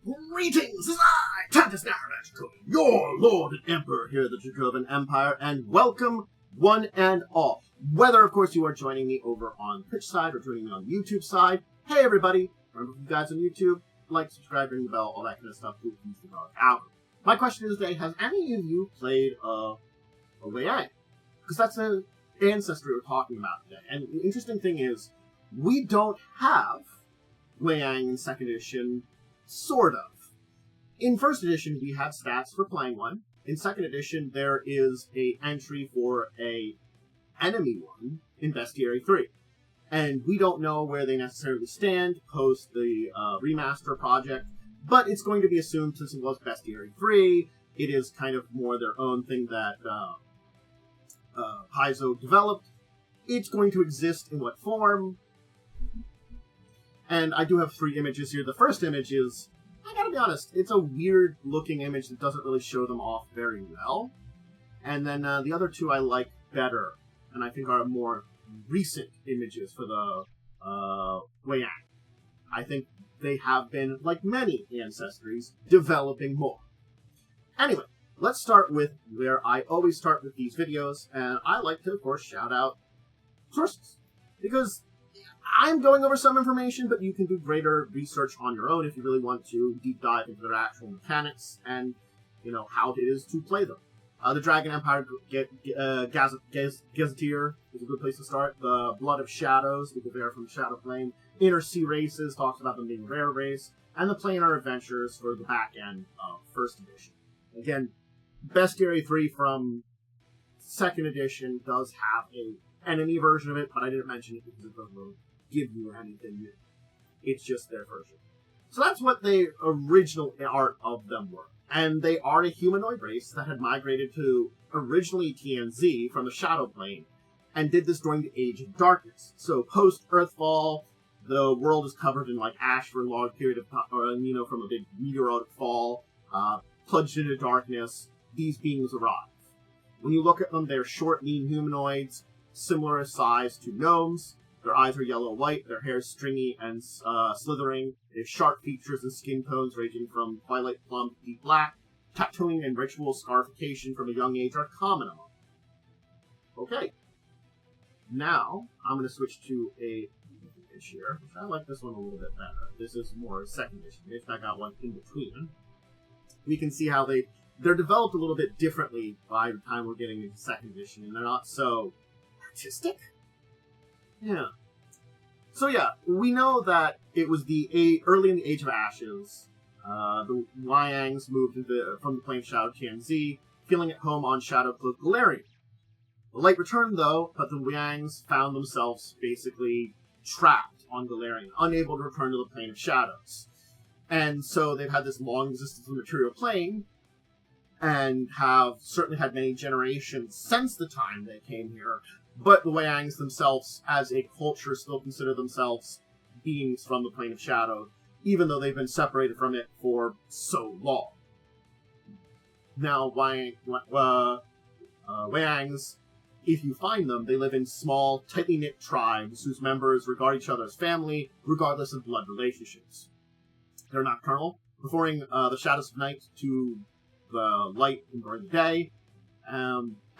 Greetings, this is I, Dracovin, your Lord and Emperor here at the Dracovin Empire, and welcome one and all. Whether, of course, you are joining me over on Twitch side or joining me on YouTube side, hey everybody, remember you guys on YouTube, like, subscribe, ring the bell, all that kind of stuff, to keep the dog out. My question is today, has any of you played a Wayang? Because that's the ancestry we're talking about today. And the interesting thing is, we don't have Wayang in 2nd edition. Sort of. In 1st edition, we had stats for playing one. In 2nd edition, there is a entry for a enemy one in Bestiary 3. And we don't know where they necessarily stand post the remaster project, but it's going to be assumed since it was Bestiary 3, it is kind of more their own thing that Paizo developed. It's going to exist in what form? And I do have 3 images here. The first image is, I gotta be honest, it's a weird-looking image that doesn't really show them off very well. And then the other 2 I like better, and I think are more recent images for the Wayang. I think they have been, like many ancestries, developing more. Anyway, let's start with where I always start with these videos, and I like to, of course, shout out sources. Because I'm going over some information, but you can do greater research on your own if you really want to deep dive into their actual mechanics and, you know, how it is to play them. The Dragon Empire Gazetteer is a good place to start. The Blood of Shadows, because they are from the Shadow Plane. Inner Sea Races talks about them being a rare race. And the Planar Adventures for the back end of 1st edition. Again, Bestiary 3 from 2nd edition does have a enemy version of it, but I didn't mention it because it doesn't really give you anything new. It's just their version. So that's what the original art of them were. And they are a humanoid race that had migrated to originally TNZ from the Shadow Plane and did this during the Age of Darkness. So post-Earthfall, the world is covered in like ash for a long period of time, or, you know, from a big meteoric fall, plunged into darkness. These beings arrive. When you look at them, they're short, lean humanoids, similar size to gnomes. Their eyes are yellow-white, their hair is stringy and slithering. They have sharp features and skin tones ranging from twilight plum to deep black. Tattooing and ritual scarification from a young age are common among them. Okay. Now, I'm going to switch to a image here. I like this one a little bit better. This is more 2nd edition. If I got one in between. We can see how they're developed a little bit differently by the time we're getting into 2nd edition, and they're not so artistic? Yeah. So yeah, we know that it was early in the Age of Ashes. The Wayangs moved from the Plane of Shadow TNZ, feeling at home on Shadow-cloaked Golarion. The light returned though, but the Wayangs found themselves basically trapped on Golarion, unable to return to the Plane of Shadows. And so they've had this long existence in the material plane, and have certainly had many generations since the time they came here. But the Wayangs themselves, as a culture, still consider themselves beings from the Plane of Shadow, even though they've been separated from it for so long. Now, Wayangs, if you find them, they live in small, tightly knit tribes whose members regard each other as family, regardless of blood relationships. They're nocturnal, preferring the shadows of night to the light during the day.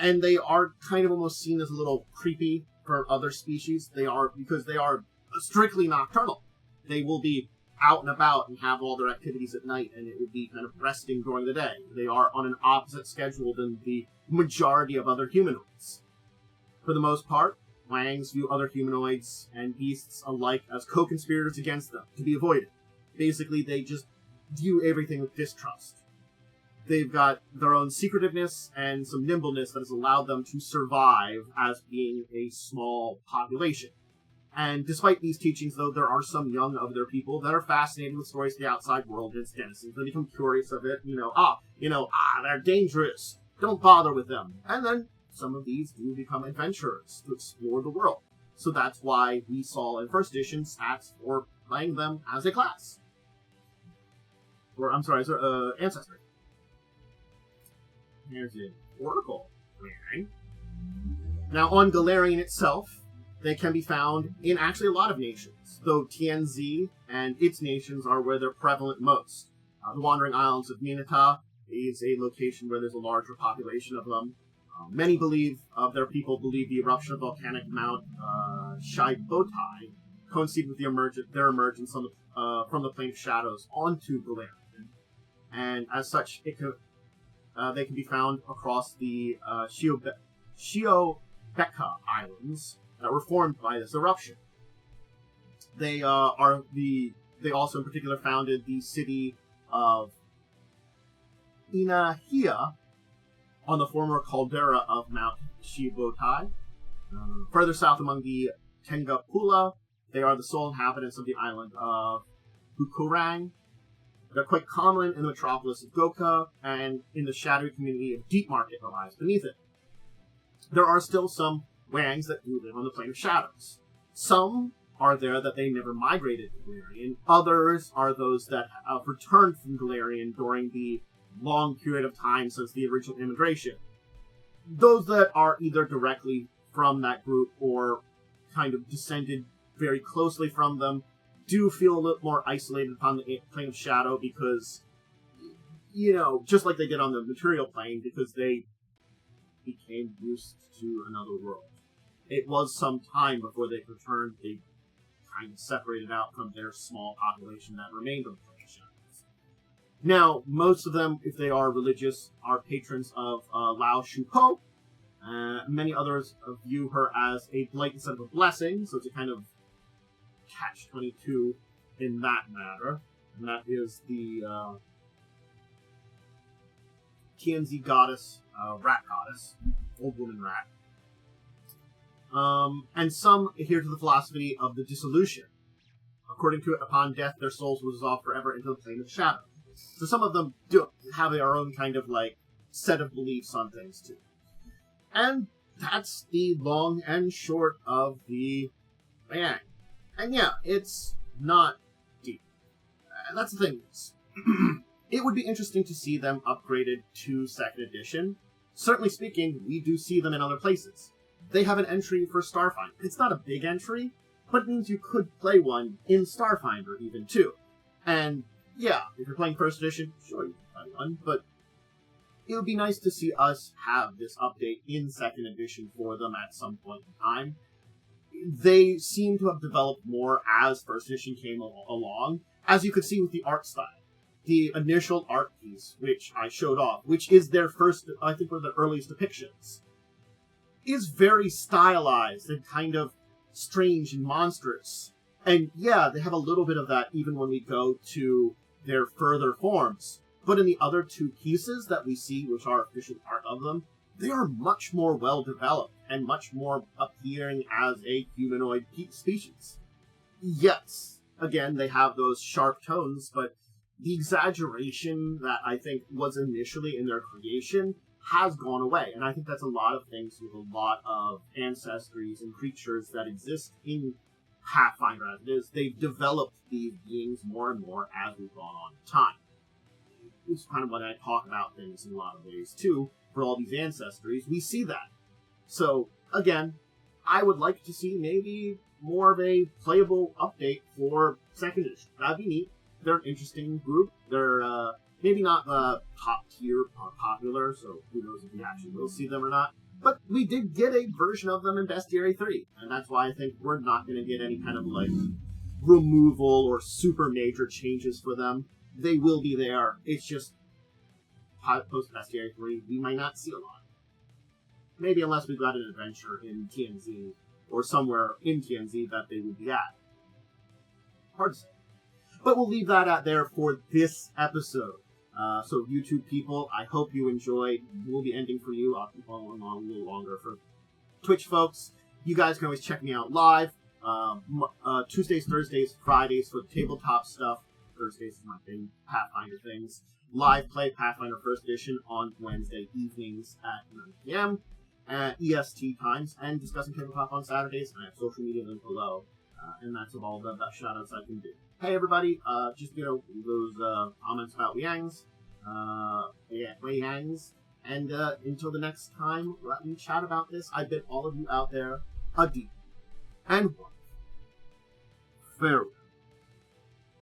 And they are kind of almost seen as a little creepy for other species. Because they are strictly nocturnal. They will be out and about and have all their activities at night, and it will be kind of resting during the day. They are on an opposite schedule than the majority of other humanoids. For the most part, Wayangs view other humanoids and beasts alike as co-conspirators against them, to be avoided. Basically, they just view everything with distrust. They've got their own secretiveness and some nimbleness that has allowed them to survive as being a small population. And despite these teachings, though, there are some young of their people that are fascinated with stories of the outside world and its denizens. They become curious of it, they're dangerous. Don't bother with them. And then some of these do become adventurers to explore the world. So that's why we saw in 1st edition stats for playing them as a class. As ancestry. Here's an oracle. Now, on Golarion itself, they can be found in actually a lot of nations, though TNZ and its nations are where they're prevalent most. The Wandering Islands of Minata is a location where there's a larger population of them. Many of their people believe the eruption of volcanic Mount Shibotai coincided with their emergence from the Plane of Shadows onto Golarion. And as such, they can be found across the Shiobeka Islands that were formed by this eruption. They also in particular founded the city of Inahia on the former caldera of Mount Shibotai. Further south among the Tengapula, they are the sole inhabitants of the island of Bukurang. They're quite common in the metropolis of Goka and in the shadowy community of Deep Market that lies beneath it. There are still some Wayangs that do live on the Plane of Shadows. Some are there that they never migrated to Golarion. Others are those that have returned from Golarion during the long period of time since the original immigration. Those that are either directly from that group or kind of descended very closely from them do feel a little more isolated upon the Plane of Shadow because, just like they did on the material plane, because they became used to another world. It was some time before they returned. They kind of separated out from their small population that remained on the Plane of Shadows. Now, most of them, if they are religious, are patrons of Lao Shupo. Many others view her as a blight instead of a blessing, so it's a kind of catch-22 in that matter. And that is the TNZ goddess, rat goddess, old woman rat. And some adhere to the philosophy of the dissolution. According to it, upon death, their souls will dissolve forever into the Plane of Shadow. So some of them do have their own kind of, set of beliefs on things, too. And that's the long and short of the Wayang. And yeah, it's not deep. And that's the thing. It would be interesting to see them upgraded to 2nd edition. Certainly speaking, we do see them in other places. They have an entry for Starfinder. It's not a big entry, but it means you could play one in Starfinder even, too. And yeah, if you're playing 1st edition, sure, you can play one, but it would be nice to see us have this update in 2nd edition for them at some point in time. They seem to have developed more as 1st edition came along, as you could see with the art style. The initial art piece, which I showed off, which is their first, I think one of the earliest depictions, is very stylized and kind of strange and monstrous. And yeah, they have a little bit of that even when we go to their further forms. But in the other 2 pieces that we see, which are official art of them, they are much more well-developed and much more appearing as a humanoid species. Yes, again, they have those sharp tones, but the exaggeration that I think was initially in their creation has gone away. And I think that's a lot of things with a lot of ancestries and creatures that exist in Pathfinder as it is. They've developed these beings more and more as we've gone on in time. It's kind of when I talk about things in a lot of ways, too. For all these ancestries, we see that. So, again, I would like to see maybe more of a playable update for 2nd edition. That'd be neat. They're an interesting group. They're maybe not the top tier or popular, so who knows if we actually will see them or not. But we did get a version of them in Bestiary 3, and that's why I think we're not going to get any kind of, removal or super major changes for them. They will be there. It's just, post-Bestiary 3, we might not see a lot. Maybe unless we've got an adventure in TNZ, or somewhere in TNZ that they would be at. Hard to say. But we'll leave that out there for this episode. So YouTube people, I hope you enjoyed. We'll be ending for you. I'll keep following along a little longer. For Twitch folks, you guys can always check me out live. Tuesdays, Thursdays, Fridays for the tabletop stuff. Thursdays is my thing, Pathfinder things. Live play Pathfinder 1st Edition on Wednesday evenings at 9 p.m. at EST times, and discussing tabletop on Saturdays. And I have social media linked below, and that's all the shoutouts I can do. Hey everybody, just those comments about Wayangs, and until the next time, let me chat about this. I bid all of you out there a deep and one farewell.